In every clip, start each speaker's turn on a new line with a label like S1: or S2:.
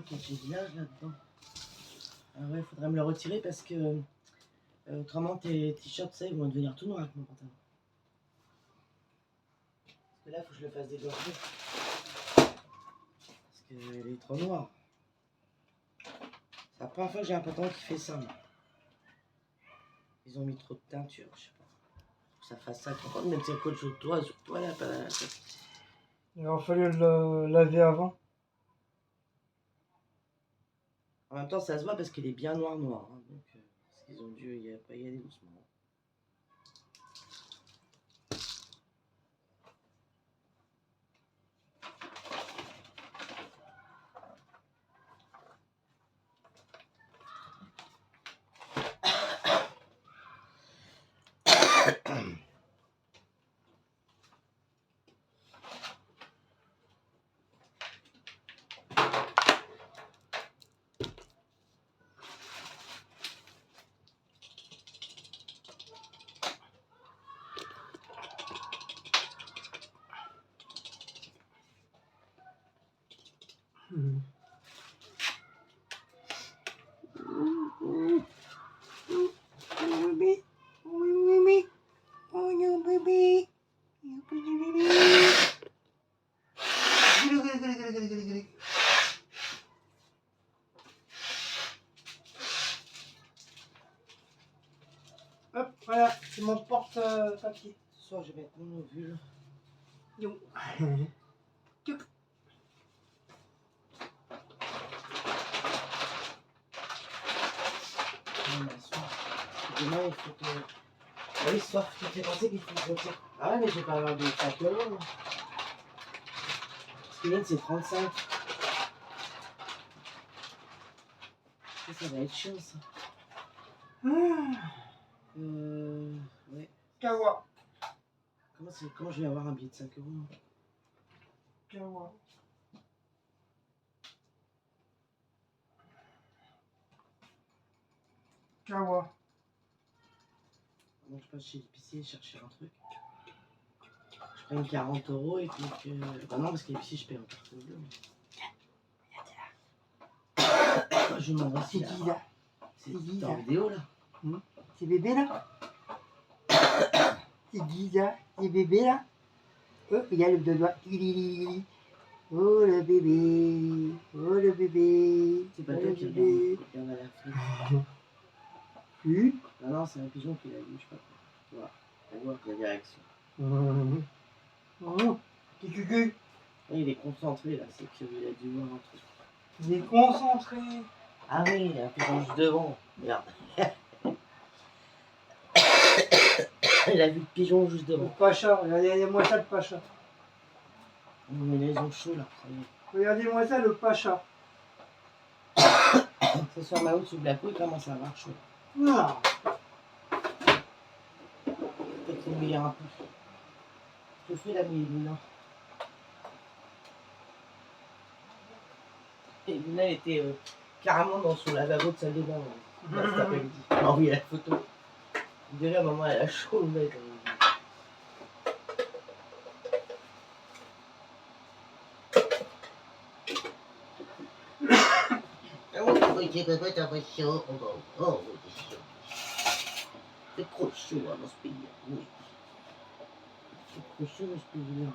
S1: qu'il y a chez Village là-dedans. Ah ouais, faudrait me le retirer parce que autrement tes t-shirts, ça, ils vont devenir tout noirs avec mon pantalon. Parce que là, faut que je le fasse dégorger. Parce qu'elle est trop noire. C'est la première fois que j'ai un pantalon qui fait ça. Moi. Ils ont mis trop de teinture, je sais pas. Faut que ça fasse ça. Tu de mettre quelque chose sur toi là, pas la tête.
S2: Il aurait fallu le laver avant.
S1: En même temps, ça se voit parce qu'il est bien noir. Hein, donc, parce qu'ils ont dû y aller doucement.
S2: Hop, voilà, c'est mon porte-papier.
S1: Ce soir, je vais mettre mon ovule.
S2: Yo.
S1: Demain, il faut que... Oui, ce soir, tu te fais penser qu'il faut que je retire. Ah ouais, mais je vais pas avoir de 5 €. Parce que c'est 35. Ça va être chiant, ça. Ouais.
S2: Kawa.
S1: Comment je vais avoir un billet de 5 €?
S2: Kawa. Kawa.
S1: Donc je passe chez l'épicier chercher un truc. Je prends 40 € et puis que... Bah non, parce que l'épicier, je paye en carte bleue. Je m'envoie
S2: C'est qui là?
S1: C'est qui en vidéo là?
S2: C'est bébé là? C'est qui là? C'est bébé là? Oh, regarde le doigt. Oh le bébé. Oh le bébé.
S1: C'est pas
S2: oh,
S1: toi
S2: le
S1: qui
S2: bébé.
S1: regarde à la fenêtre. Non, non, c'est un pigeon qui l'a vu, je sais pas quoi. Tu vois, on voit la direction.
S2: Petit cucu.
S1: Il est concentré là, c'est qu'il a dû voir un truc.
S2: Il est concentré.
S1: Ah oui, il y a un pigeon juste devant. Regarde. Il a vu le pigeon juste
S2: Le
S1: devant.
S2: pacha, regardez-moi ça le pacha.
S1: Mais là, ils ont chaud là, ça y est.
S2: Regardez-moi ça le pacha.
S1: Ce soir, Mao sous la couille, il commence à avoir chaud.
S2: Non.
S1: Peut-être qu'il mouille un peu. Je te fais la Luna. Et Luna était carrément dans son lavabo de salle de bain cet après-midi. Elle m'a envoyé la photo. On dirait maman elle a chaud le mec. Oui, papa, t'as pas chaud. Oh, c'est chaud. C'est trop chaud dans ce pays. Oui. C'est trop chaud dans ce pays.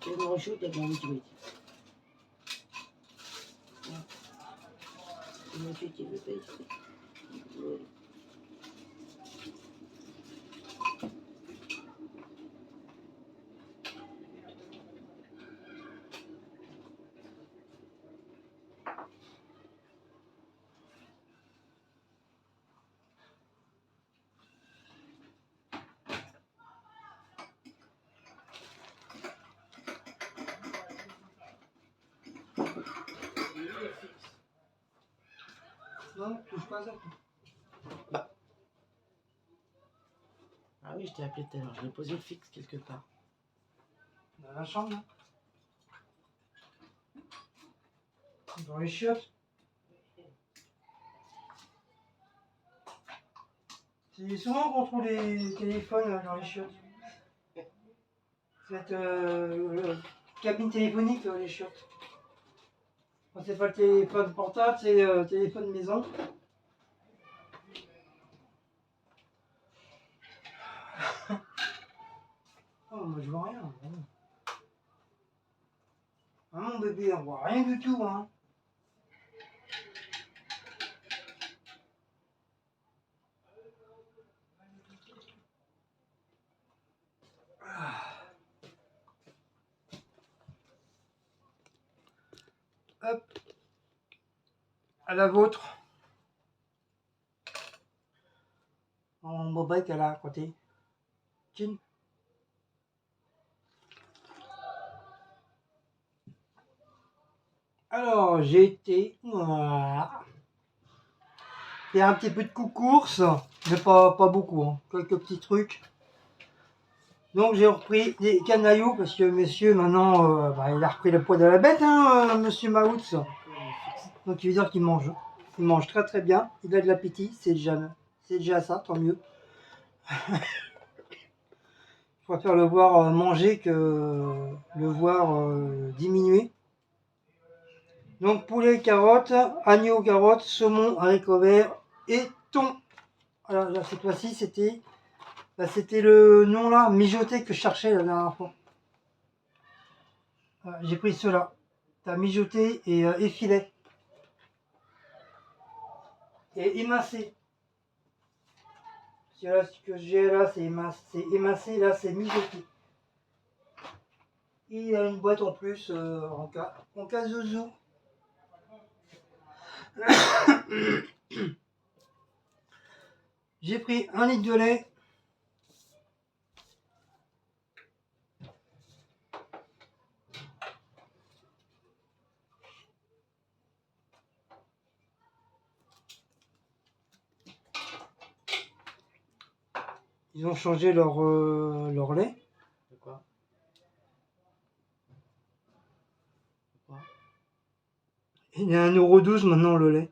S1: C'est trop chaud, t'as pas envie de jouer. Monsieur qui veut pas être.
S2: Non, touche pas ça.
S1: Bah. Ah oui, je t'ai appelé tout à l'heure. Je l'ai posé le fixe quelque part.
S2: Dans la chambre, là. Dans les chiottes. C'est souvent qu'on trouve les téléphones dans les chiottes. Cette cabine téléphonique, les chiottes. Quand c'est pas le téléphone portable, c'est le téléphone maison. Oh, moi je vois rien. Ah, mon bébé, on voit rien du tout. Hein. Hop. À la vôtre. Mon boba qu'elle a à côté. Tiens. Alors, j'ai été voilà, faire un petit peu de course, mais pas beaucoup, hein. Quelques petits trucs. Donc j'ai repris des canailloux parce que monsieur maintenant il a repris le poids de la bête, hein, monsieur Maouts. Donc il veut dire qu'il mange. Il mange très très bien, il a de l'appétit, c'est déjà ça, tant mieux. Je préfère le voir manger que le voir diminuer. Donc poulet, carottes, agneau, carottes, saumon, haricots verts et thon. Alors là, cette fois-ci, c'était le nom là, mijoté, que je cherchais la dernière fois. Voilà, j'ai pris ceux-là. T'as mijoté et filet. Et émincé. Là, ce que j'ai là, c'est émincé, là, c'est mijoté. Et il y a une boîte en plus en cas zouzou. J'ai pris 1 litre de lait. Ils ont changé leur lait.
S1: De quoi?
S2: Il est à 1,12 € maintenant le lait.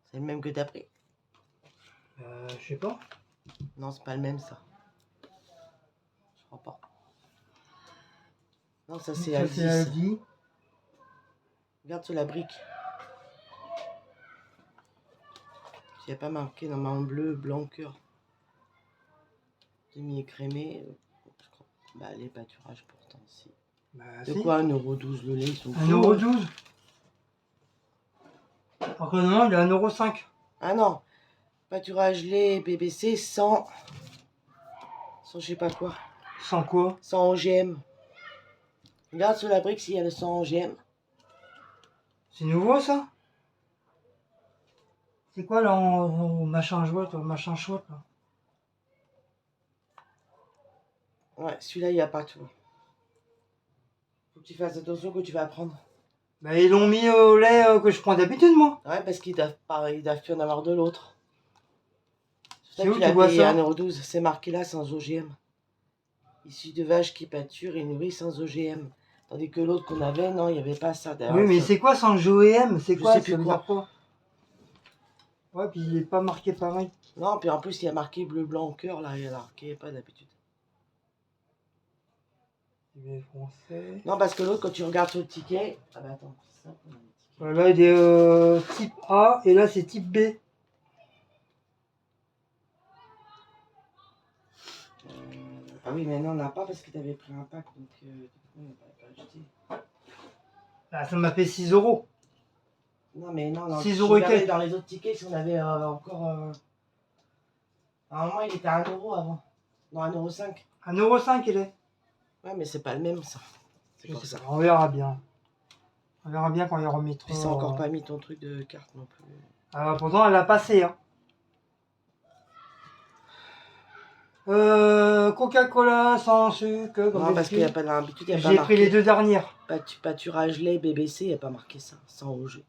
S1: C'est le même que t'as pris?
S2: Je sais pas.
S1: Non, c'est pas le même ça. Je crois pas. Non, ça c'est Aldi. Regarde sur la brique. Il n'y a pas marqué normalement bleu, blanc, cœur. Demi-écrémé. Bah, les pâturages pourtant, si.
S2: Bah,
S1: De
S2: si.
S1: quoi 1,12 € le lait? Ils sont
S2: 1,12 €. Alors que non, il est à 1,5 €.
S1: Ah non. Pâturage lait BBC sans je sais pas quoi.
S2: Sans quoi?
S1: Sans OGM. Regarde sur la brique s'il y a le sans OGM.
S2: C'est nouveau ça? C'est quoi là en machin chouette là?
S1: Ouais, celui-là, il n'y a pas tout. Faut que tu fasses attention que tu vas prendre.
S2: Bah ils l'ont mis au lait que je prends d'habitude moi.
S1: Ouais, parce qu'ils doivent plus en avoir de l'autre.
S2: C'est où tu vois ça?
S1: 1,12 €, c'est marqué là sans OGM. Issu de vaches qui pâturent et nourrissent sans OGM. Tandis que l'autre qu'on avait, non, il n'y avait pas ça.
S2: Oui, mais c'est quoi sans OGM? C'est quoi?
S1: Je sais plus
S2: Ça veut
S1: quoi.
S2: dire quoi? Ouais, puis il est pas marqué pareil.
S1: Non, puis en plus, il y a marqué bleu, blanc, cœur, là, il y a marqué pas d'habitude.
S2: Français.
S1: Non, parce que l'autre, quand tu regardes sur le ticket... Ah bah attends, c'est ça qu'on a le ticket.
S2: Là, il est type A et là, c'est type B.
S1: Ah oui, mais non, on n'a pas parce que tu avais pris un pack, donc du coup, on n'a pas acheté.
S2: Ah, ça m'a fait 6 €.
S1: Non, mais non,
S2: 6 € et quelques.
S1: Dans les autres tickets, si on avait encore... À un moment, il était à 1 € avant. Non, 1,5 €.
S2: 1,5 € il est.
S1: Ouais, mais c'est pas le même, ça. C'est pour ça.
S2: On verra bien. On verra bien quand il remettra.
S1: Puis c'est encore pas mis ton truc de carte non plus.
S2: Pourtant, elle l'a passé. Hein. Coca-Cola sans sucre. Comme
S1: non, parce qu'il n'y a pas d'habitude.
S2: J'ai pris les 2 dernières.
S1: Pâturage lait BBC, il n'y a pas marqué ça. Sans OG.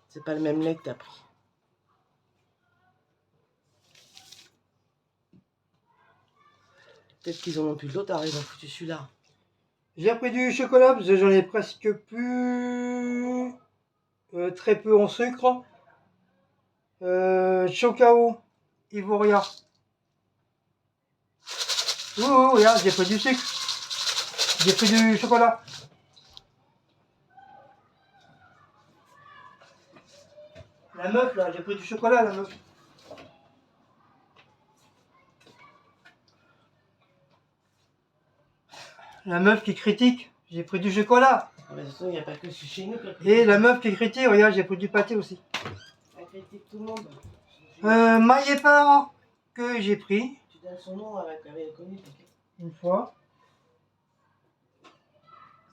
S1: C'est pas le même lait que t'as pris. Peut-être qu'ils en ont plus de l'autre, ils ont foutu celui-là.
S2: J'ai pris du chocolat parce que j'en ai presque plus. Très peu en sucre. Chocao Ivoria. Regarde, j'ai pris du sucre. J'ai pris du chocolat. La meuf là, j'ai pris du chocolat, la meuf. La meuf qui critique, j'ai pris du chocolat.
S1: Mais de toute façon, il n'y a pas que chez nous.
S2: Et la meuf qui critique, regarde, j'ai pris du pâté aussi.
S1: Elle critique tout le monde.
S2: Maillé parent que j'ai pris.
S1: Tu donnes son nom avec le connu, ok.
S2: Une fois.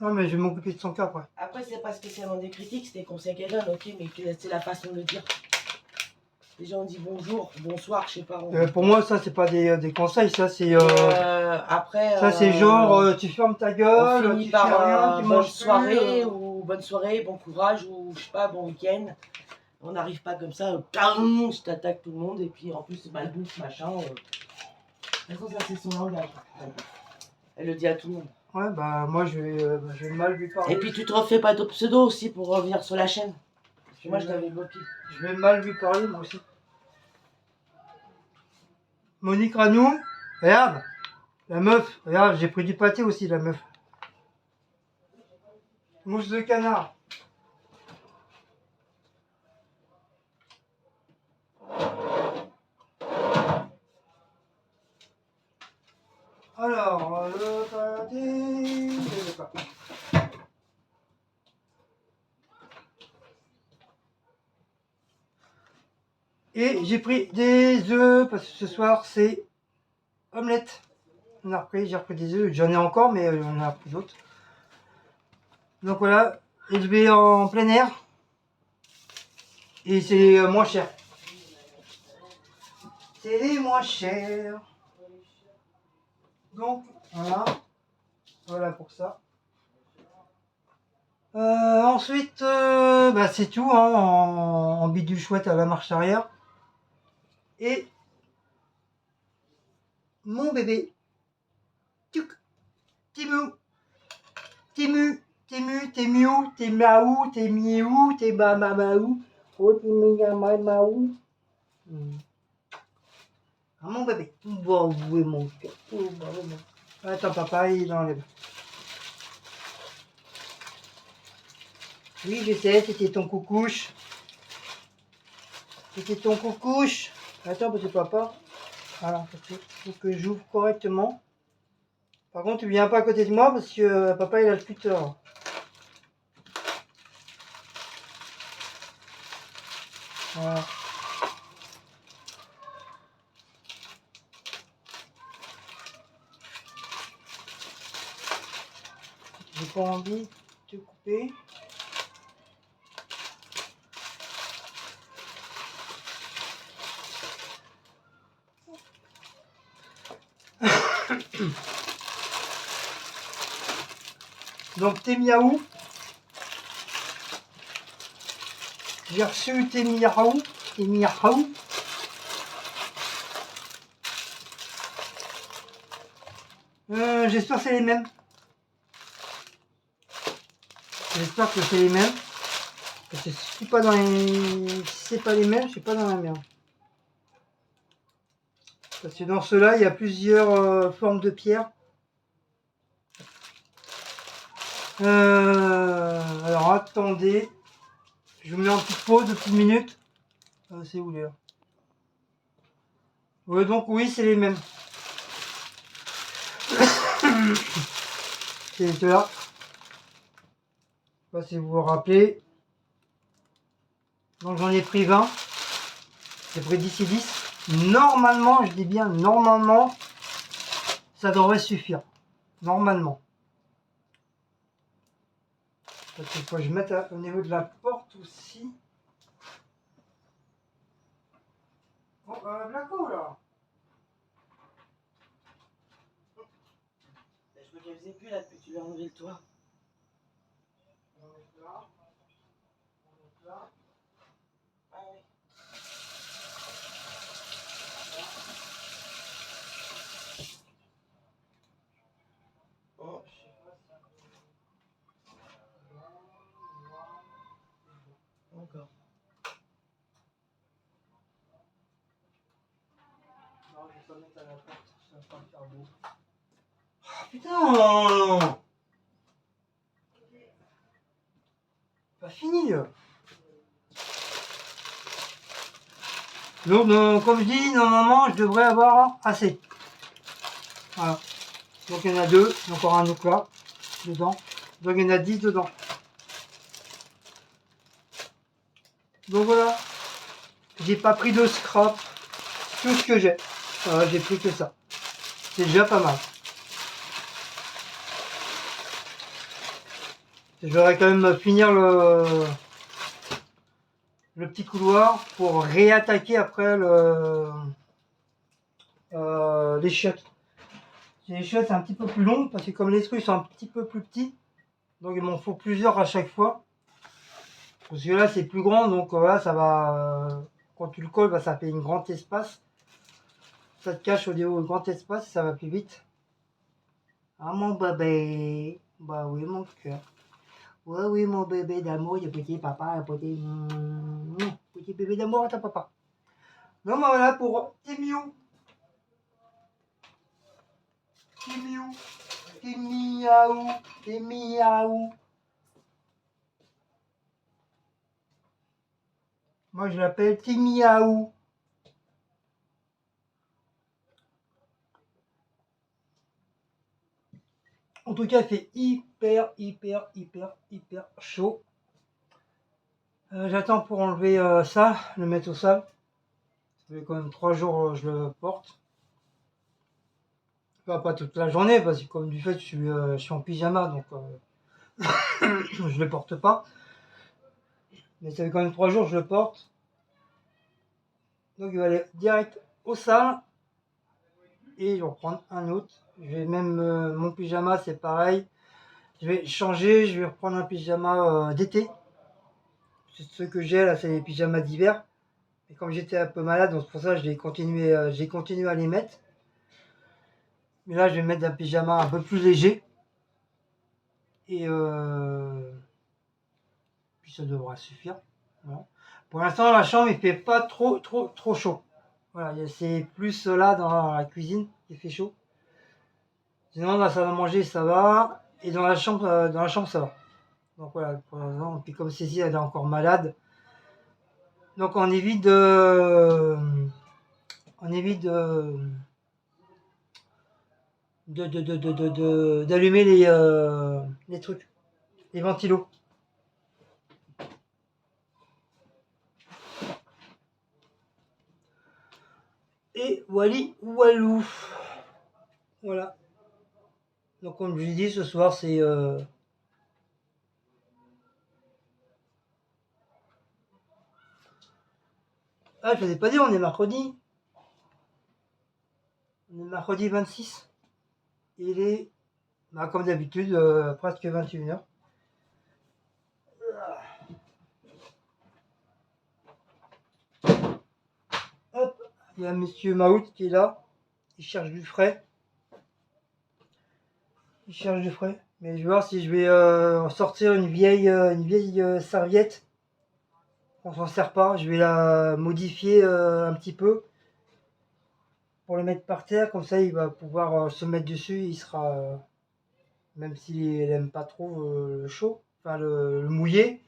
S2: Non mais je vais m'occuper de son cas après.
S1: Après, c'est pas spécialement des critiques, c'est des conseils qu'elle donne, ok, mais c'est la façon de le dire. Les gens disent bonjour, bonsoir, je sais pas.
S2: Pour moi, ça, c'est pas des conseils, ça, c'est.
S1: Après.
S2: Ça, c'est genre, tu fermes ta gueule,
S1: on finit
S2: tu
S1: par
S2: fais rien, tu
S1: bonne
S2: manges
S1: soirée,
S2: plus,
S1: ou bonne soirée, bon courage, ou je sais pas, bon week-end. On n'arrive pas comme ça, je t'attaque tout le monde, et puis en plus, c'est malbouffe, machin. De toute façon, ça, c'est son langage. Elle le dit à tout le monde.
S2: Ouais, bah, moi, je vais mal lui parler.
S1: Et puis, tu te refais pas de pseudo aussi pour revenir sur la chaîne. Parce que moi, je t'avais bloqué.
S2: Je vais mal lui parler, moi aussi. Monique Ranou, regarde, la meuf, regarde, j'ai pris du pâté aussi, la meuf. Mousse de canard. Alors, le pâté, je sais pas. Et j'ai pris des œufs, parce que ce soir, c'est omelette. J'ai repris des œufs, j'en ai encore, mais on a repris d'autres. Donc voilà, élevé en plein air. Et c'est moins cher. C'est les moins chers. Donc voilà. Voilà pour ça. Ensuite, bah, c'est tout hein, en bidule chouette à la marche arrière. Et mon bébé. Tchouk. Timou. Timu. Timu. T'es miou. T'es maou. T'es miou. T'es mamamaou. Oh, t'es mamamaou. Ah, mon bébé. Bon, oui, mon cœur. Oh, bah, oui, mon... Attends, papa, il enlève. Oui, je sais, c'était ton coucouche. C'était ton coucouche. Attends, parce que papa... Voilà, il faut que j'ouvre correctement. Par contre, tu viens pas à côté de moi parce que papa, il a le scooter. Voilà. J'ai pas envie de te couper. Donc tes miaou. J'ai reçu tes miaou. Tes miaou. J'espère que c'est les mêmes. J'espère que c'est les mêmes. Parce que si c'est pas dans les... Si c'est pas les mêmes, je suis pas dans la merde. Parce que dans ceux-là, il y a plusieurs formes de pierre. Alors attendez. Je vous mets en petite pause de petites minutes. C'est où là? Ouais, donc oui, c'est les mêmes. C'est ceux-là. Si vous vous rappelez. Donc j'en ai pris 20. J'ai pris 10 et 10. Normalement, je dis bien normalement, ça devrait suffire. Normalement. Parce qu'il faut que je mette au niveau de la porte aussi. Oh, Blaco là.
S1: Je me faisais plus là depuis que tu lui as enlevé le toit.
S2: On va mettre là. On va mettre là.
S1: Ah oui. Oh.
S2: Je sais pas si... peux pas mettre à la porte, ça va pas faire beau. Ah, putain! Pas fini là. Donc, comme je dis, normalement, je devrais avoir assez. Voilà. Donc, il y en a 2, encore un autre là, dedans. Donc, il y en a 10 dedans. Donc, voilà. J'ai pas pris de scrap. Tout ce que j'ai. Voilà, j'ai pris que ça. C'est déjà pas mal. Je vais quand même finir le petit couloir pour réattaquer après les chiottes. Les chiottes c'est un petit peu plus long parce que comme les trucs sont un petit peu plus petits, donc il m'en faut plusieurs à chaque fois. Parce que là c'est plus grand, donc voilà, ça va. Quand tu le colles, bah, ça fait un grand espace. Ça te cache au niveau grand espace et ça va plus vite. Ah mon bébé, bah oui mon cœur. Ouais, oui, mon bébé d'amour, le petit papa, un petit bébé d'amour à ta papa. Donc voilà pour Timiou. Timiou. Timiaou. Timiaou. Moi je l'appelle Timiaou. En tout cas, il fait hyper chaud. J'attends pour enlever ça, le mettre au sol. Ça fait quand même 3 jours je le porte. Enfin, pas toute la journée, parce que comme du fait je suis en pyjama, donc je le porte pas. Mais ça fait quand même 3 jours que je le porte. Donc il va aller direct au sale. Et je vais reprendre un autre. Je vais même mon pyjama, c'est pareil. Je vais changer, je vais reprendre un pyjama d'été. C'est ce que j'ai là, c'est les pyjamas d'hiver. Et comme j'étais un peu malade, donc c'est pour ça que j'ai continué à les mettre. Mais là, je vais mettre un pyjama un peu plus léger. Et puis ça devra suffire. Voilà. Pour l'instant, la chambre, il fait pas trop chaud. Voilà, c'est plus là dans la cuisine qui fait chaud. Sinon, dans la salle à manger, ça va. Et dans la chambre, ça va. Donc voilà, pour l'instant. Puis comme Cécile, elle est encore malade. Donc on évite d'allumer les trucs, les ventilos. Et wally walou. Voilà. Donc comme je l'ai dit, ce soir c'est ah, je ne vous ai pas dit, on est mercredi. On est mercredi 26. Il est, bah, comme d'habitude, presque 21h. Hop, il y a monsieur Maout qui est là. Il cherche du frais. Mais je vais voir si je vais sortir une vieille serviette. On s'en sert pas. Je vais la modifier un petit peu pour le mettre par terre. Comme ça, il va pouvoir se mettre dessus. Il sera, même s'il n'aime pas trop le chaud, enfin le mouillé,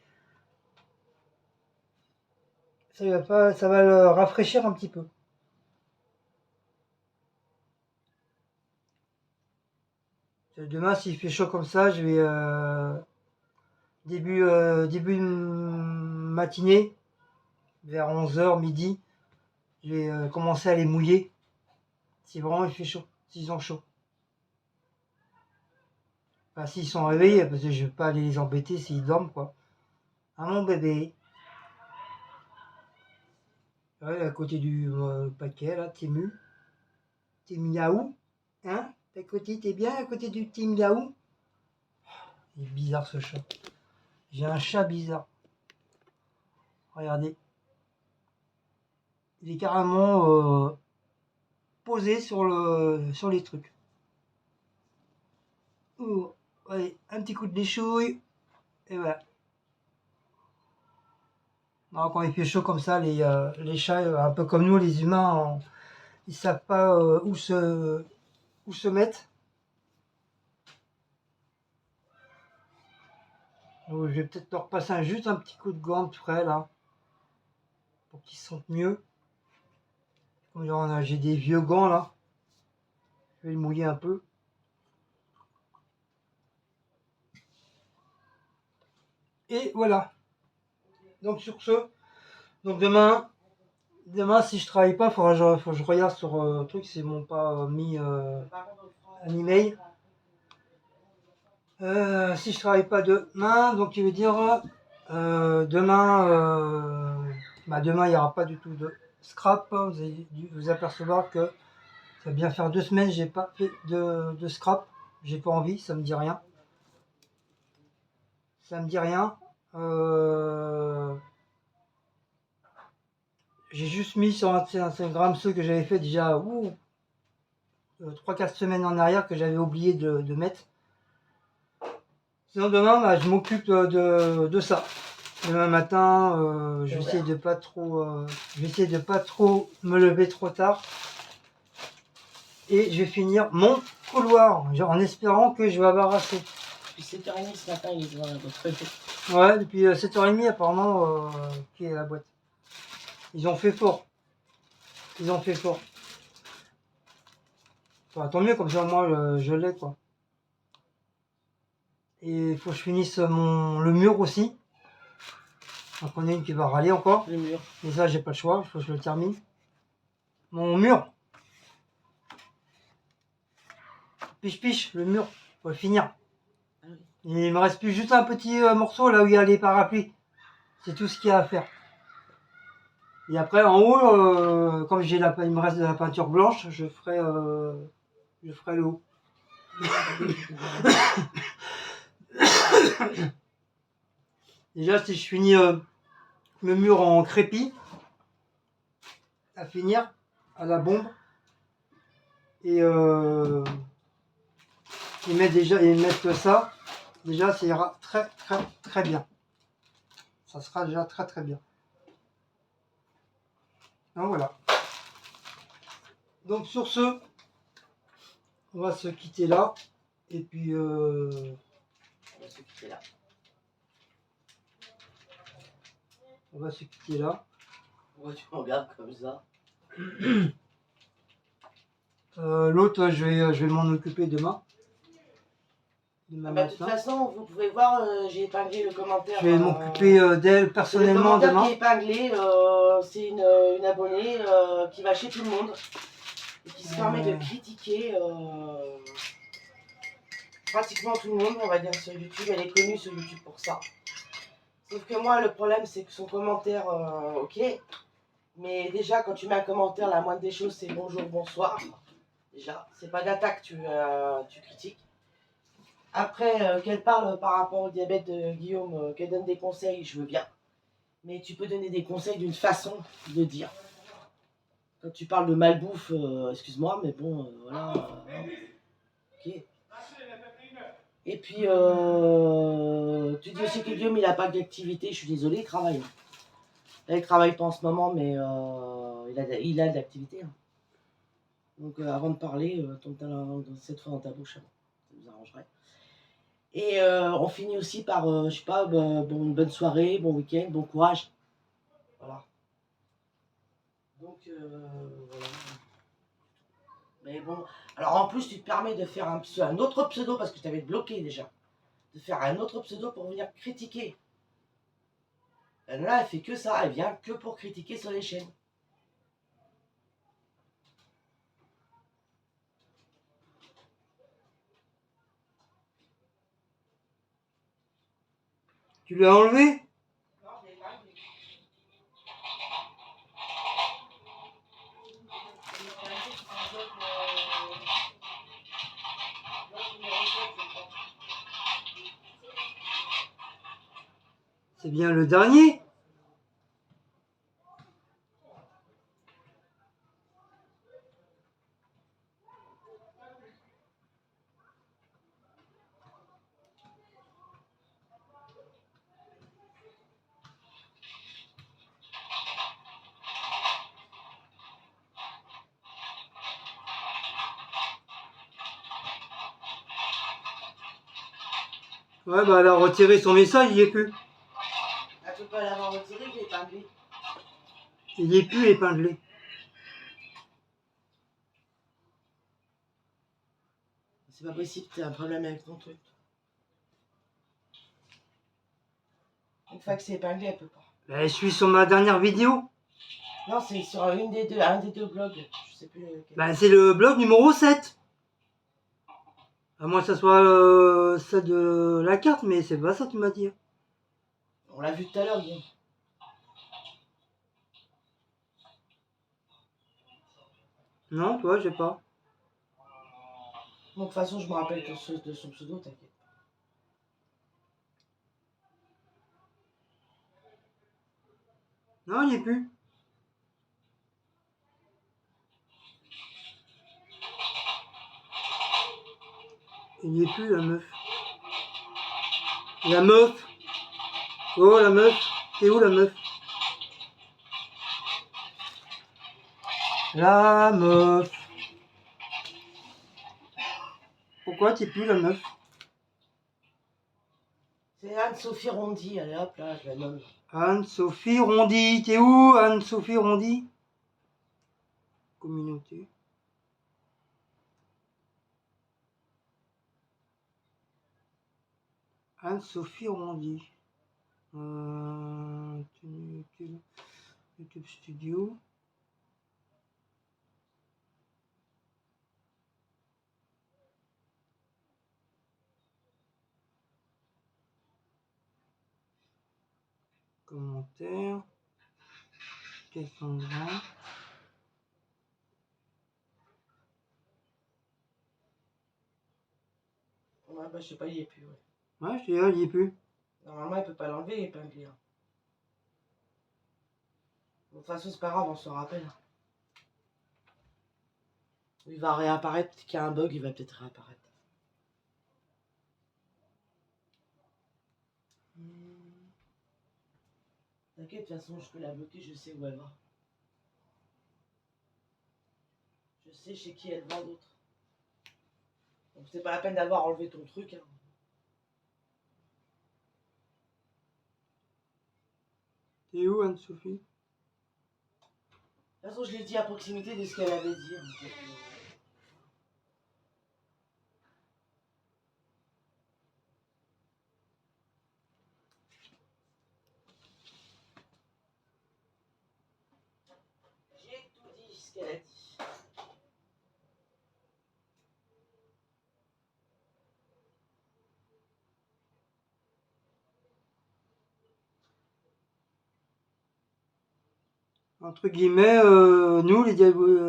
S2: ça va le rafraîchir un petit peu. Demain, s'il fait chaud comme ça, je vais début de matinée, vers 11h, midi, je vais commencer à les mouiller. Si vraiment il fait chaud, s'ils ont chaud. Enfin, s'ils sont réveillés, parce que je vais pas aller les embêter s'ils dorment, quoi. Ah mon bébé. Ouais, à côté du paquet, là, Timu. T'es miaou. Hein? T'es bien à côté du petit miaou? Il est bizarre ce chat. J'ai un chat bizarre. Regardez. Il est carrément posé sur les trucs. Oh, allez, un petit coup de déchouille. Et voilà. Alors, quand il fait chaud comme ça, les chats, un peu comme nous, les humains, ils savent pas où se mettre. Donc, je vais peut-être leur passer juste un petit coup de gant de frais là, pour qu'ils se sentent mieux. Comme genre, j'ai des vieux gants là, je vais les mouiller un peu. Et voilà. Donc sur ce, donc demain si je travaille pas, faut que je regarde sur le truc s'ils m'ont pas mis un email. Si je travaille pas demain, donc il veut dire demain, demain il n'y aura pas du tout de scrap. Vous avez dû vous apercevoir que ça va bien faire 2 semaines j'ai pas fait de scrap. J'ai pas envie, ça me dit rien. Ça me dit rien. J'ai juste mis sur Instagram ceux que j'avais fait déjà 3-4 semaines en arrière que j'avais oublié de mettre. Sinon demain, je m'occupe de ça. Demain matin, je vais essayer de pas trop, me lever trop tard. Et je vais finir mon couloir, en espérant que je vais avoir assez.
S1: Depuis 7h30 ce matin, il est devant votre côté.
S2: Ouais, depuis 7h30 apparemment, qui est la boîte. Ils ont fait fort. Enfin, tant mieux, comme ça moi je l'ai quoi. Et il faut que je finisse le mur aussi. Donc on a une qui va râler encore.
S1: Le mur.
S2: Mais ça, j'ai pas le choix, il faut que je le termine. Mon mur. Piche, le mur. Faut le finir.
S1: Ah oui.
S2: Et il me reste plus juste un petit morceau là où il y a les parapluies. C'est tout ce qu'il y a à faire. Et après, en haut, comme il me reste de la peinture blanche, je ferai le haut. Déjà, si je finis le mur en crépi, à finir, à la bombe, et mettre ça, déjà, ça ira très bien. Ça sera déjà très bien. Donc voilà. Donc sur ce, on va se quitter là. Et puis
S1: On va se quitter là. Pourquoi tu me regardes comme ça?
S2: L'autre, je vais m'en occuper demain.
S1: De toute façon, vous pouvez voir, j'ai épinglé le commentaire.
S2: Je vais m'occuper d'elle personnellement
S1: le commentaire
S2: demain.
S1: qui est épinglé, c'est une abonnée qui va chez tout le monde et qui se permet de critiquer pratiquement tout le monde, on va dire, sur YouTube. Elle est connue sur YouTube pour ça. Sauf que moi, le problème, c'est que son commentaire, ok, mais déjà, quand tu mets un commentaire, la moindre des choses, c'est bonjour, bonsoir. Déjà, c'est pas d'attaque, tu critiques. Après, qu'elle parle par rapport au diabète de Guillaume, qu'elle donne des conseils, je veux bien. Mais tu peux donner des conseils d'une façon de dire. Quand tu parles de malbouffe, excuse-moi, mais bon, voilà. Ok. Et puis, tu dis aussi que Guillaume, il n'a pas d'activité. Je suis désolée, il travaille. Là, il travaille pas en ce moment, mais il a de l'activité. Hein. Donc, avant de parler, tombe cette fois dans ta bouche. Hein. Ça nous arrangerait. Et on finit aussi par, je sais pas, une bonne soirée, bon week-end, bon courage. Voilà. Donc, voilà. Mais bon, alors en plus, tu te permets de faire un autre pseudo, parce que je t'avais bloqué déjà. De faire un autre pseudo pour venir critiquer. Là, elle fait que ça, elle vient que pour critiquer sur les chaînes.
S2: Tu l'as enlevé? C'est bien le dernier? Ouais, bah elle a retiré son message, il n'y est plus.
S1: Elle peut pas l'avoir retiré, il est épinglé.
S2: Il n'y est plus épinglé.
S1: C'est pas possible, t'as un problème avec ton truc. Une fois que c'est épinglé, elle peut pas.
S2: Bah, je suis sur ma dernière vidéo.
S1: Non, c'est sur un des deux blogs. Je sais plus lequel.
S2: Bah, c'est le blog numéro 7. À moins que ça soit ça de la carte, mais c'est pas ça tu m'as dit.
S1: On l'a vu tout à l'heure, Guillaume.
S2: Non, toi, j'ai pas.
S1: Bon, de toute façon, je me rappelle de son pseudo, t'inquiète.
S2: Non, il n'y est plus. Il n'y est plus, la meuf. La meuf. Oh, la meuf. T'es où, la meuf? La meuf. Pourquoi t'es plus, la meuf?
S1: C'est Anne-Sophie Rondy, allez hop là, je la nomme.
S2: Anne-Sophie Rondy. T'es où, Anne-Sophie Rondy? Communauté. Anne-Sophie Rondy. YouTube Studio. Commentaire. Cassandra.
S1: Ouais, bah, je sais pas, il y est plus, ouais.
S2: Ouais, je te dis, il n'y est plus.
S1: Normalement, il peut pas l'enlever, l'épinglé. Hein. De toute façon, c'est pas grave, on se rappelle. Il va réapparaître, peut-être qu'il y a un bug, il va peut-être réapparaître. T'inquiète, de toute façon, je peux la bloquer, je sais où elle va. Je sais chez qui elle va d'autre. Donc c'est pas la peine d'avoir enlevé ton truc. Hein.
S2: T'es où, Anne-Sophie?
S1: De toute façon, je l'ai dit à proximité de ce qu'elle avait dit. Hein. J'ai tout dit ce qu'elle a dit.
S2: Entre guillemets, nous,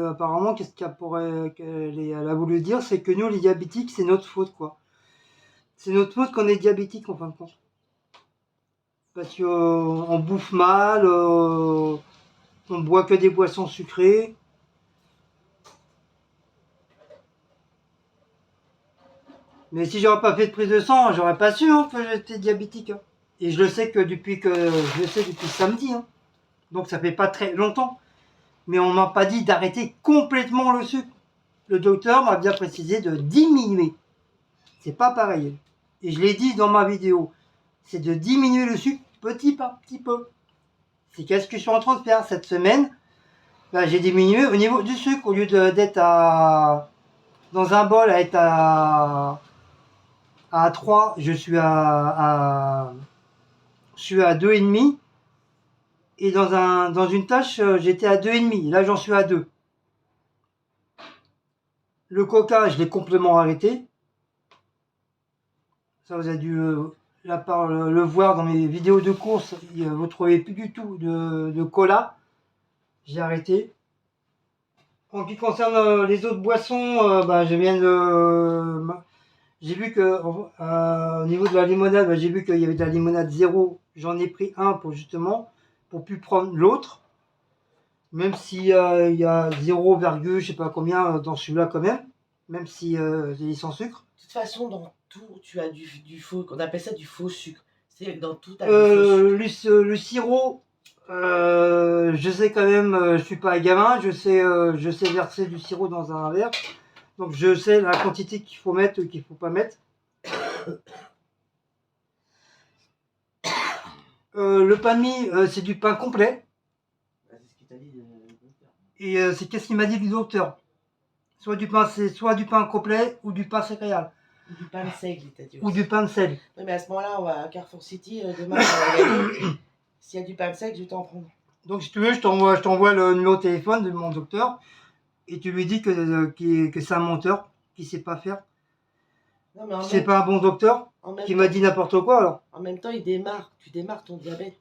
S2: apparemment, qu'est-ce qu'elle a voulu dire, c'est que nous, les diabétiques, c'est notre faute, quoi. C'est notre faute qu'on est diabétique, en fin de compte. Parce qu'on bouffe mal, on boit que des boissons sucrées. Mais si j'aurais pas fait de prise de sang, j'aurais pas su hein, que j'étais diabétique. Hein. Et je le sais depuis samedi. Hein. Donc ça fait pas très longtemps. Mais on m'a pas dit d'arrêter complètement le sucre. Le docteur m'a bien précisé de diminuer. C'est pas pareil. Et je l'ai dit dans ma vidéo. C'est de diminuer le sucre petit par petit peu. C'est qu'est-ce que je suis en train de faire cette semaine. Là, j'ai diminué au niveau du sucre. Au lieu d'être dans un bol à être à 3, je suis à 2,5. Et dans une tâche, j'étais à 2,5. Là, j'en suis à 2. Le coca, je l'ai complètement arrêté. Ça, vous avez dû le voir dans mes vidéos de course. Vous ne trouvez plus du tout de cola. J'ai arrêté. En ce qui concerne les autres boissons, je viens de... J'ai vu que au niveau de la limonade, j'ai vu qu'il y avait de la limonade 0. J'en ai pris un pour plus prendre l'autre. Même si il y a 0, je sais pas combien dans celui-là quand même. Même si j'ai sans sucre.
S1: De toute façon, dans tout, tu as du faux, qu'on appelle ça du faux sucre. C'est dans tout, tu as du faux sucre.
S2: Le sirop, je sais quand même, je suis pas un gamin, je sais verser du sirop dans un verre. Donc je sais la quantité qu'il faut mettre ou qu'il faut pas mettre. Le pain de mie, c'est du pain complet.
S1: Bah, c'est ce qu'il t'a dit le docteur.
S2: Et c'est qu'est-ce qu'il m'a dit du docteur. Soit du pain complet ou du pain céréal.
S1: Ou du pain de seigle, il t'a dit.
S2: Ou
S1: aussi.
S2: du pain de sel.
S1: Oui, mais à ce moment-là, on va à Carrefour City. Demain, on va y aller. S'il y a du pain de seigle, je vais t'en prendre.
S2: Donc si tu veux, je t'envoie le numéro de téléphone de mon docteur. Et tu lui dis que c'est un menteur, qu'il sait pas faire.
S1: Non, mais
S2: C'est pas un bon docteur, qui m'a dit n'importe quoi alors.
S1: En même temps, tu démarres ton diabète.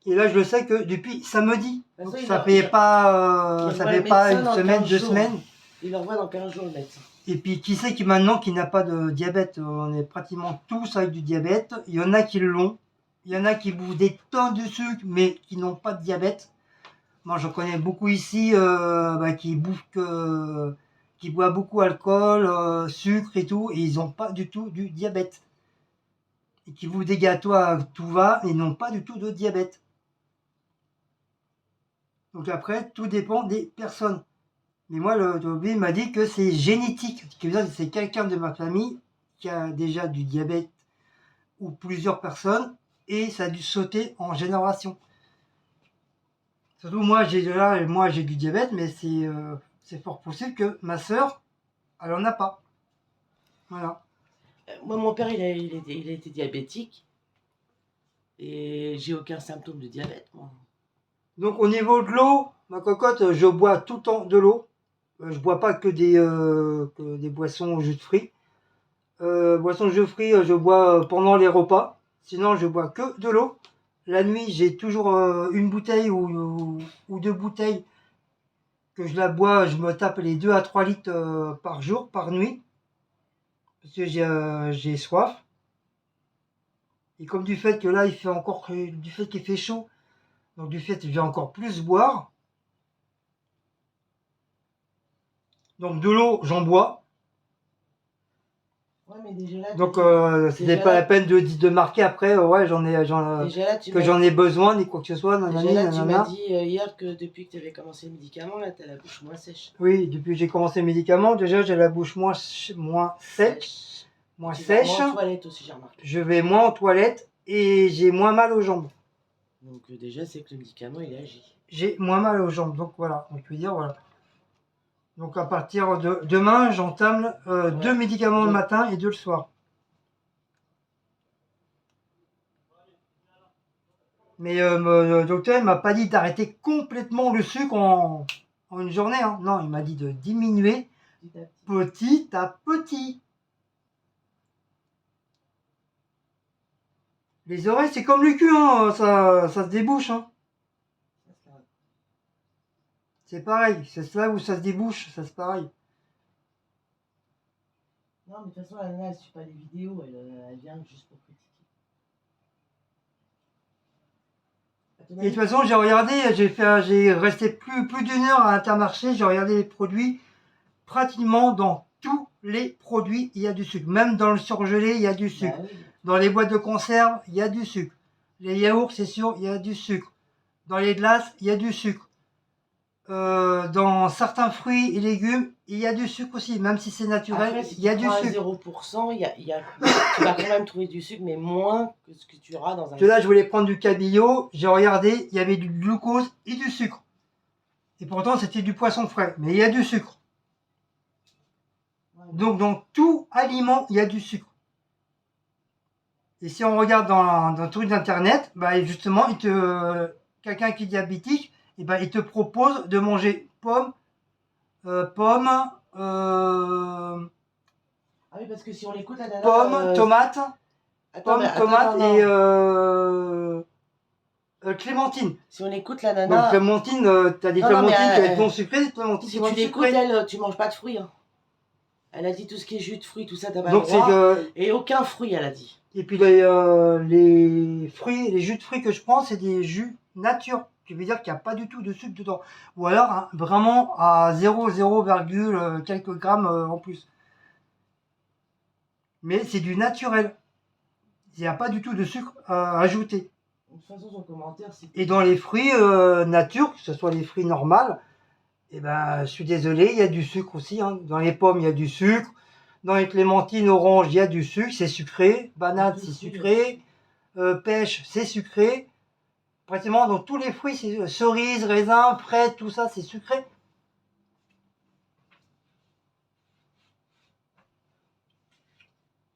S2: Et là, je le sais que depuis samedi.
S1: Parce
S2: Donc,
S1: que
S2: ça fait pas,
S1: il
S2: ça
S1: voit
S2: fait
S1: le
S2: pas
S1: médecin
S2: une
S1: dans
S2: semaine,
S1: 15
S2: 2
S1: jours.
S2: semaines.
S1: Il le revoit dans 15 jours, le médecin.
S2: Et puis, qui sait qui maintenant qui n'a pas de diabète? On est pratiquement tous avec du diabète. Il y en a qui l'ont. Il y en a qui bouffent des tonnes de sucre, mais qui n'ont pas de diabète. Moi, j'en connais beaucoup ici qui boivent beaucoup d'alcool, sucre et tout, et ils n'ont pas du tout du diabète. Et qui bouffent des gâteaux à tout va, et n'ont pas du tout de diabète. Donc après, tout dépend des personnes. Mais moi, le docteur m'a dit que c'est génétique. Ce qui veut dire que c'est quelqu'un de ma famille qui a déjà du diabète ou plusieurs personnes, et ça a dû sauter en génération. Surtout moi, j'ai du diabète, mais c'est fort possible que ma sœur, elle en a pas. Voilà.
S1: Moi, mon père, il a été diabétique. Et j'ai aucun symptôme de diabète, moi.
S2: Donc au niveau de l'eau, ma cocotte, je bois tout le temps de l'eau. Je bois pas que des boissons au jus de fruits. Boissons au jus de fruits, je bois pendant les repas. Sinon, je bois que de l'eau. La nuit, j'ai toujours une bouteille ou 2 bouteilles que je la bois. Je me tape les 2 à 3 litres par jour, par nuit. Parce que j'ai soif. Et comme du fait que là, du fait qu'il fait chaud, donc du fait que je vais encore plus boire. Donc de l'eau, j'en bois.
S1: Ouais, mais déjà là,
S2: Donc c'était pas la peine de marquer après, ouais, j'en ai besoin, ni quoi que ce soit.
S1: Déjà là, tu m'as dit hier que depuis que tu avais commencé le médicament, là, tu as la bouche moins sèche.
S2: Oui, depuis que j'ai commencé le médicament, déjà j'ai la bouche moins sèche. Moins sèche.
S1: Moins en toilette aussi, j'ai remarqué.
S2: Je vais moins en toilette et j'ai moins mal aux jambes.
S1: Donc déjà, c'est que le médicament, il agit.
S2: J'ai moins mal aux jambes, donc voilà, on peut dire, voilà. Donc à partir de demain, j'entame 2 médicaments le matin et 2 le soir. Mais le docteur ne m'a pas dit d'arrêter complètement le sucre en une journée. Hein. Non, il m'a dit de diminuer petit à petit. Les oreilles, c'est comme le cul, hein, ça se débouche. Hein. C'est pareil, c'est là où ça se débouche, ça c'est pareil.
S1: Non, mais de toute façon, la nana, elle suit pas les vidéos, elle vient juste pour critiquer.
S2: Et de toute façon, j'ai regardé, j'ai resté plus d'une heure à Intermarché, j'ai regardé les produits. Pratiquement dans tous les produits, il y a du sucre. Même dans le surgelé, il y a du sucre.
S1: Bah oui.
S2: Dans les boîtes de conserve, il y a du sucre. Les yaourts, c'est sûr, il y a du sucre. Dans les glaces, il y a du sucre. Dans certains fruits et légumes, il y a du sucre aussi. Même si c'est naturel,
S1: après, si
S2: il y a du sucre.
S1: 0%, tu vas quand même trouver du sucre, mais moins que ce que tu auras dans un...
S2: Là, je voulais prendre du cabillaud. J'ai regardé, il y avait du glucose et du sucre. Et pourtant, c'était du poisson frais. Mais il y a du sucre. Donc, dans tout aliment, il y a du sucre. Et si on regarde dans le truc d'internet, bah justement, quelqu'un qui est diabétique, et bah, il te propose de manger pommes.
S1: Ah oui, parce que si on l'écoute, la nana...
S2: Pommes, tomates, et clémentine.
S1: Si on écoute la nana...
S2: Donc clémentine, t'as des clémentines qui vont être non sucrées, des clémentines qui vont être sucrées.
S1: Si tu l'écoutes, elle, tu manges pas de fruits. Hein. Elle a dit tout ce qui est jus de fruits, tout ça, t'as pas le droit. Et aucun fruit, elle a dit.
S2: Et puis les fruits, les jus de fruits que je prends, c'est des jus nature. Ce qui veut dire qu'il n'y a pas du tout de sucre dedans. Ou alors hein, vraiment à 0, quelques grammes en plus. Mais c'est du naturel. Il n'y a pas du tout de sucre à ajouter.
S1: De toute façon, son commentaire, c'est...
S2: Et dans les fruits nature, que ce soit les fruits normaux, eh ben, je suis désolé, il y a du sucre aussi. Hein. Dans les pommes, il y a du sucre. Dans les clémentines, oranges, il y a du sucre, c'est sucré. Banane, c'est sucré. Pêche, c'est sucré. Pratiquement dans tous les fruits, c'est cerises, raisins, fraises, tout ça, c'est sucré.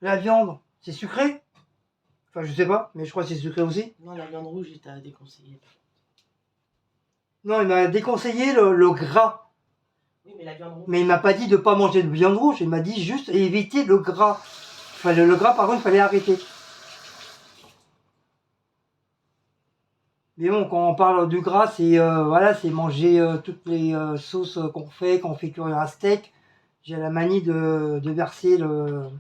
S2: La viande, c'est sucré. Enfin, je sais pas, mais je crois que c'est sucré aussi.
S1: Non, la viande rouge, il t'a déconseillé.
S2: Non, il m'a déconseillé le gras.
S1: Oui, mais la viande rouge.
S2: Mais il m'a pas dit de pas manger de viande rouge. Il m'a dit juste éviter le gras. Enfin, le gras, par contre, il fallait arrêter. Mais bon, quand on parle du gras, c'est voilà, c'est manger toutes les sauces qu'on fait, quand on fait cuire un steak. J'ai la manie de verser le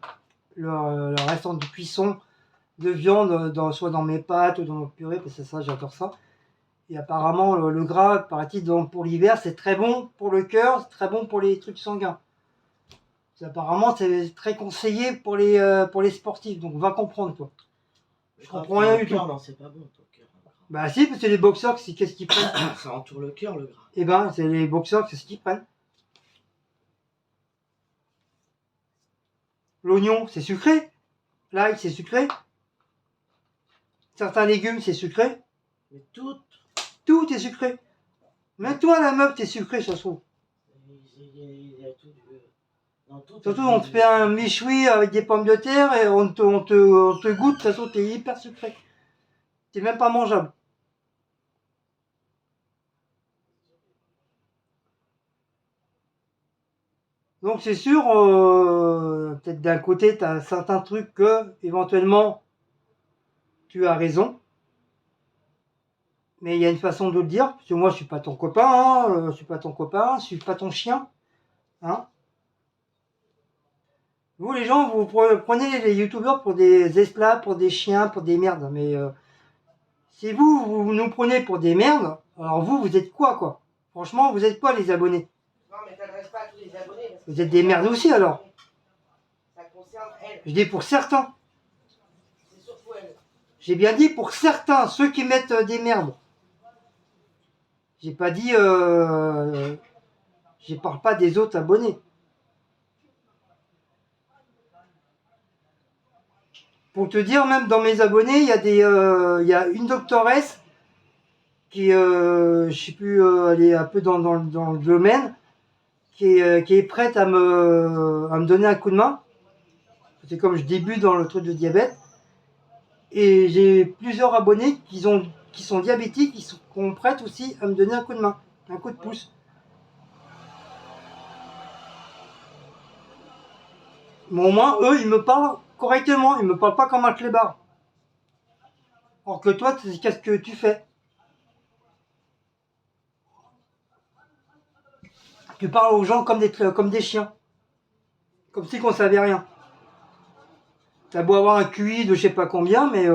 S2: restant de cuisson de viande soit dans mes pâtes ou dans mon purée, parce que ça, j'adore ça. Et apparemment, le gras, paraît-il, donc pour l'hiver, c'est très bon pour le cœur, c'est très bon pour les trucs sanguins. Apparemment, c'est très conseillé pour les sportifs, donc va comprendre, toi. Je comprends rien du tout.
S1: Non, c'est pas bon, ton cœur.
S2: Bah si, parce que les boxeurs, qu'est-ce qu'ils prennent?
S1: Ça entoure le cœur, le gras.
S2: Eh ben, c'est les boxeurs, c'est ce qu'ils prennent. L'oignon, c'est sucré. L'ail, c'est sucré. Certains légumes, c'est sucré.
S1: Mais tout
S2: Tout est sucré. Même toi, la meuf, t'es sucré, ça se trouve.
S1: il y a tout
S2: Surtout, on te fait un méchoui avec des pommes de terre et on te goûte, de toute façon, t'es hyper sucré. T'es même pas mangeable. Donc, c'est sûr, peut-être d'un côté, t'as certains trucs que, éventuellement, tu as raison. Mais il y a une façon de le dire, parce que moi, je suis pas ton copain, hein, je suis pas ton copain, je suis pas ton chien. Hein. Vous, les gens, vous prenez les youtubeurs pour des esclaves, pour des chiens, pour des merdes. Mais si vous nous prenez pour des merdes, alors vous êtes quoi? Franchement, vous êtes quoi, les abonnés?
S1: Non, mais t'adresses pas à tous les abonnés.
S2: Vous êtes des merdes aussi, alors?
S1: Ça concerne elle.
S2: Je dis pour certains.
S1: C'est surtout elle.
S2: J'ai bien dit pour certains, ceux qui mettent des merdes. J'ai pas dit... je parle pas des autres abonnés. Pour te dire, même dans mes abonnés, il y a une doctoresse qui, je sais plus, elle est un peu dans le domaine, qui est prête à me donner un coup de main. C'est comme je débute dans le truc de diabète. Et j'ai plusieurs abonnés qui sont diabétiques, qui sont prêts aussi à me donner un coup de main, un coup de pouce. Mais au moins, eux, ils me parlent correctement, ils me parlent pas comme un clébard. Or que toi, qu'est-ce que tu fais? Tu parles aux gens comme des chiens. Comme si qu'on savait rien. T'as beau avoir un QI de je sais pas combien, mais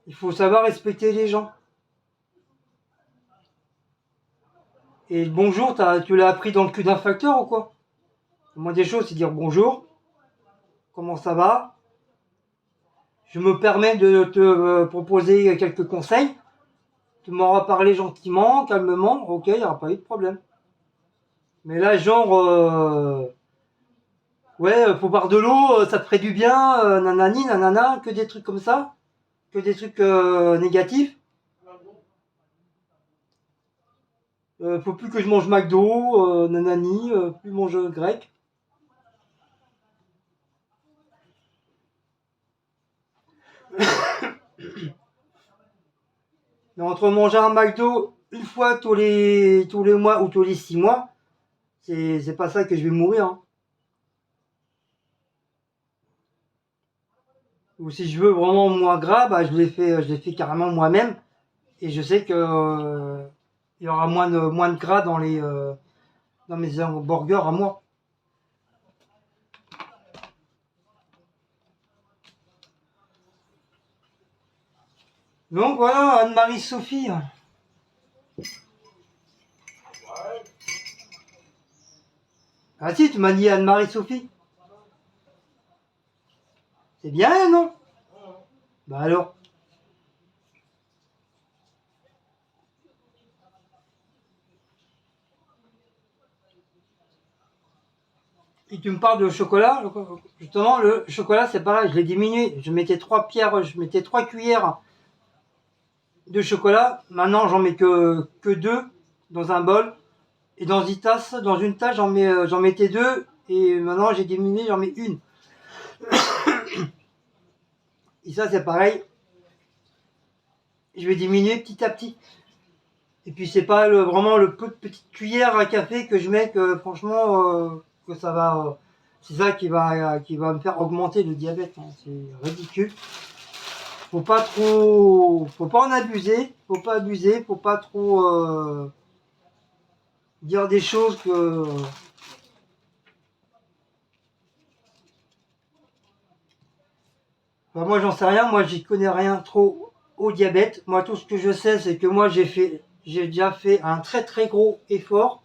S2: il faut savoir respecter les gens. Et bonjour, tu l'as appris dans le cul d'un facteur ou quoi? Le moins des choses, c'est dire bonjour. Comment ça va? Je me permets de te proposer quelques conseils. Tu m'auras parlé gentiment, calmement. Ok, il n'y aura pas eu de problème. Mais là, genre... ouais, faut boire de l'eau, ça te ferait du bien, nanani, nanana, que des trucs comme ça. Que des trucs négatifs. Faut plus que je mange McDo, nanani, plus manger grec. Mais entre manger un McDo une fois tous les mois ou tous les 6 mois, c'est pas ça que je vais mourir. Hein. Ou si je veux vraiment moins gras, bah, je l'ai fait carrément moi-même. Et je sais que il y aura moins de gras dans mes hamburgers à moi. Donc voilà, Anne-Marie Sophie. Ah si, tu m'as dit Anne-Marie Sophie. C'est bien, non? Bah alors. Et tu me parles de chocolat. Justement, le chocolat, c'est pareil, je l'ai diminué. Je mettais 3 cuillères de chocolat. Maintenant, j'en mets que 2 dans un bol. Et dans une tasse, j'en mettais 2. Et maintenant, j'ai diminué, j'en mets une. Et ça, c'est pareil. Je vais diminuer petit à petit. Et puis, c'est pas vraiment le peu de petites cuillères à café que je mets que, franchement, que ça va. C'est ça qui va me faire augmenter le diabète. Hein. C'est ridicule. Faut pas en abuser. Faut pas trop dire des choses que. Enfin, moi, j'en sais rien. Moi, j'y connais rien trop au diabète. Moi, tout ce que je sais, c'est que moi, j'ai déjà fait un très très gros effort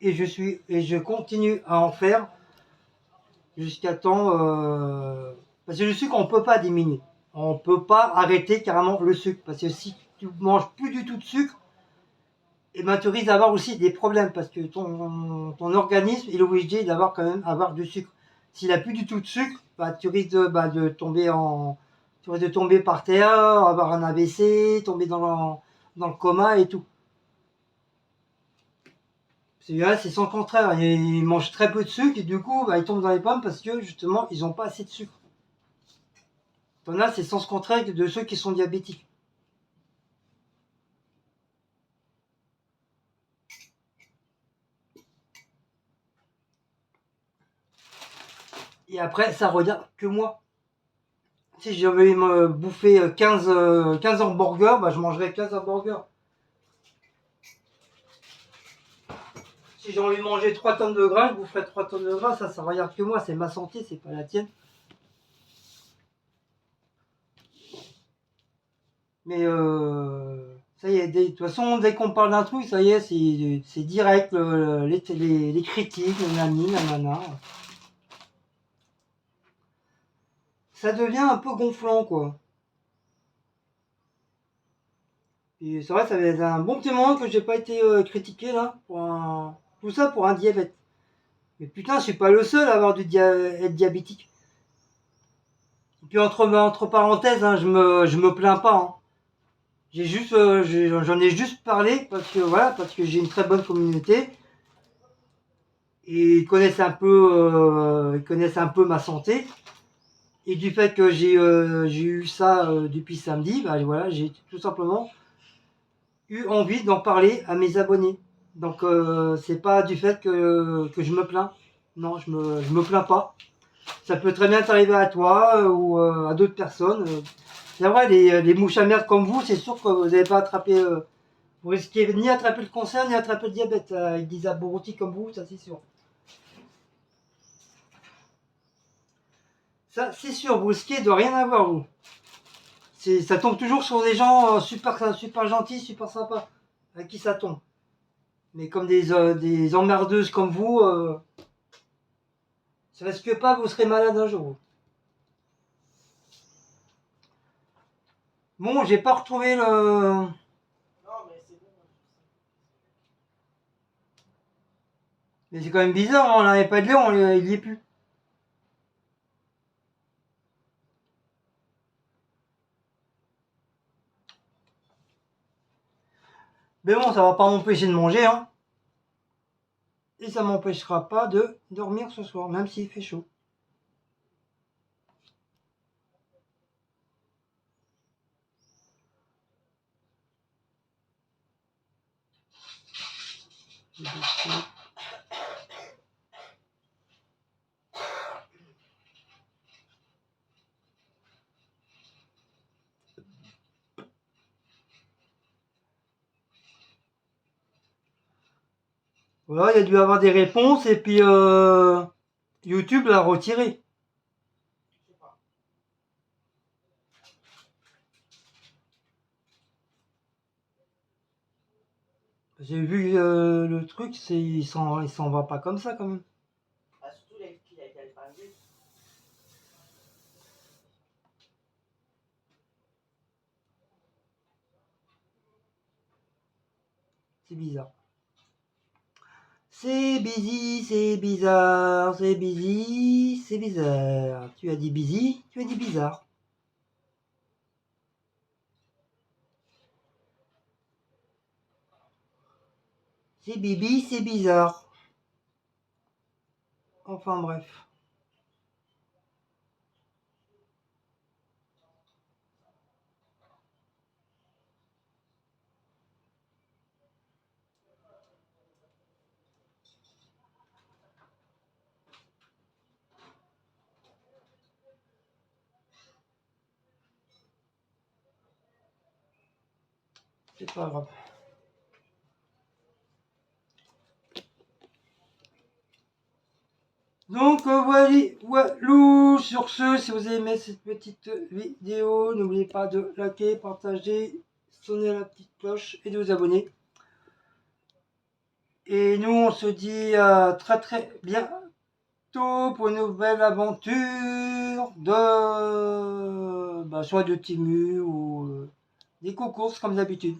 S2: et je continue à en faire jusqu'à temps. Parce que le sucre, on peut pas diminuer. On peut pas arrêter carrément le sucre parce que si tu manges plus du tout de sucre, et ben tu risques d'avoir aussi des problèmes parce que ton organisme il est obligé d'avoir quand même avoir du sucre. S'il a plus du tout de sucre, bah, de tomber tu risques de tomber par terre, avoir un AVC, tomber dans le coma et tout. Celui-là, c'est son contraire. Ils mangent très peu de sucre et du coup, bah, ils tombent dans les pommes parce que justement, ils n'ont pas assez de sucre. T'en as, c'est sens contraire de ceux qui sont diabétiques. Et après, ça regarde que moi. Si je vais me bouffer 15 hamburgers, bah, je mangerai 15 hamburgers. Si j'ai envie de manger 3 tonnes de gras, je boufferai 3 tonnes de gras. Ça regarde que moi. C'est ma santé, c'est pas la tienne. Mais ça y est, de toute façon, dès qu'on parle d'un truc, ça y est, c'est direct. Les critiques, nanani, nanana. Ça devient un peu gonflant, quoi. Et c'est vrai, ça fait un bon petit moment que j'ai pas été critiqué, là, tout ça pour un diabète. Mais putain, je suis pas le seul à avoir être diabétique. Et puis entre parenthèses, hein, je me plains pas. Hein. J'en ai juste parlé parce que j'ai une très bonne communauté et ils connaissent un peu ma santé. Et du fait que j'ai eu ça depuis samedi, bah voilà, j'ai tout simplement eu envie d'en parler à mes abonnés. Donc c'est pas du fait que je me plains. Non, je me plains pas. Ça peut très bien t'arriver à toi ou à d'autres personnes. C'est vrai, les mouches à merde comme vous, c'est sûr que vous n'avez pas attrapé. Vous risquez ni attraper le cancer, ni attraper le diabète. Avec des abrutis comme vous, ça c'est sûr. Ça, c'est sûr, vous risquez de rien avoir, vous. Ça tombe toujours sur des gens super gentils, super sympas, à qui ça tombe. Mais comme des emmerdeuses comme vous, ça risque pas, vous serez malade un jour. Bon, j'ai pas retrouvé le.
S1: Non, mais c'est bon.
S2: Mais c'est quand même bizarre, hein, on n'avait pas de lait, il y est plus. Mais bon, ça va pas m'empêcher de manger, hein. Et ça m'empêchera pas de dormir ce soir, même s'il fait chaud. Voilà, il y a dû avoir des réponses et puis YouTube l'a retiré. J'ai vu le truc, il s'en va pas comme ça quand même.
S1: Ah, surtout qu'il a été épinglé.
S2: C'est bizarre. C'est busy, c'est bizarre, c'est busy, c'est bizarre. Tu as dit busy, tu as dit bizarre. C'est bibi, c'est bizarre. Enfin bref. C'est pas grave. Donc voilà, sur ce, si vous avez aimé cette petite vidéo, n'oubliez pas de liker, partager, sonner la petite cloche et de vous abonner. Et nous, on se dit à très bientôt pour une nouvelle aventure de soit de Timu ou des concours comme d'habitude.